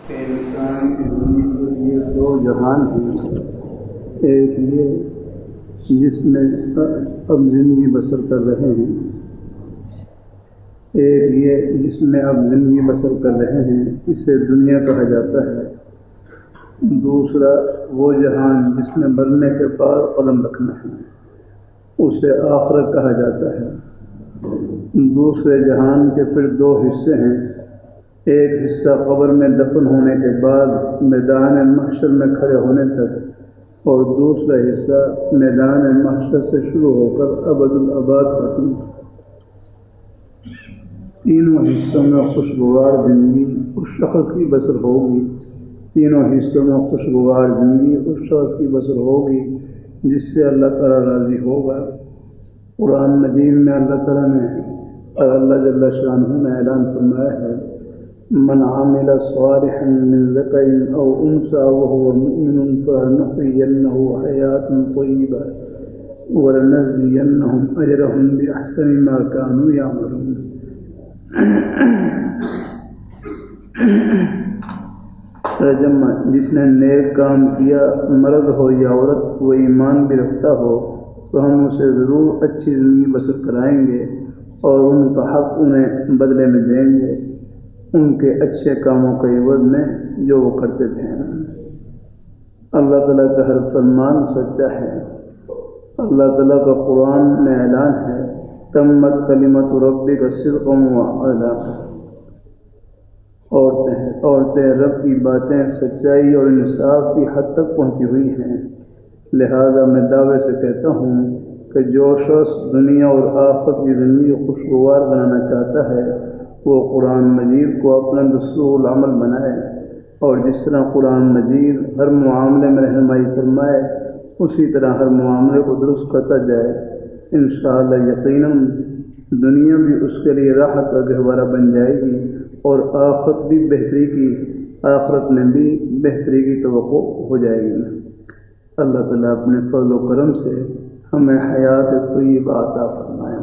کہ انسان کی زندگی کے لیے دو جہان ہیں. ایک یہ جس میں اب زندگی بسر کر رہے ہیں، ایک یہ جس میں اب زندگی بسر کر رہے ہیں، اسے دنیا کہا جاتا ہے. دوسرا وہ جہان جس میں مرنے کے بعد قدم رکھنا ہے، اسے آخرت کہا جاتا ہے. دوسرے جہان کے پھر دو حصے ہیں. ایک حصہ قبر میں دفن ہونے کے بعد میدان محشر میں کھڑے ہونے تک، اور دوسرا حصہ میدان محشر سے شروع ہو کر ابد الآباد تک. تینوں حصوں میں خوشگوار زندگی اس شخص کی بسر ہوگی. تینوں حصوں میں خوشگوار زندگی اس شخص کی بسر ہوگی جس سے اللہ تعالیٰ راضی ہوگا. قرآن مجید میں اللہ تعالیٰ نے اللہ جل شانہ نے اعلان فرمایا ہے: من عمل صالحا من ذکر او انثى وهو مؤمن فلنحيينه حياة طیبة ولنجزینهم اجرهم باحسن ما كانوا يعملون. ترجمہ: جس نے نیک کام کیا، مرد ہو یا عورت، وہ ایمان بھی رکھتا ہو، تو ہم اسے ضرور اچھی زندگی بسر کرائیں گے اور ان کا حق انہیں بدلے میں دیں گے، ان کے اچھے کاموں کے عوض میں جو وہ کرتے تھے. اللہ تعالیٰ کا ہر فرمان سچا ہے. اللہ تعالیٰ کا قرآن میں اعلان ہے: تمت کلمت ربک صدقا وعدلا. عورتیں رب کی باتیں سچائی اور انصاف کی حد تک پہنچی ہوئی ہیں. لہذا میں دعوے سے کہتا ہوں کہ جو شخص دنیا اور آخرت کی زندگی خوشگوار بنانا چاہتا ہے، وہ قرآن مجید کو اپنا دستور العمل بنائے، اور جس طرح قرآن مجید ہر معاملے میں رہنمائی فرمائے، اسی طرح ہر معاملے کو درست کرتا جائے. انشاءاللہ یقیناً دنیا بھی اس کے لیے راحت کا گہوارہ بن جائے گی، اور آخرت میں بھی بہتری کی توقع ہو جائے گی. اللہ تعالیٰ اپنے فضل و کرم سے ہمیں حیات طیبہ عطا فرمائے.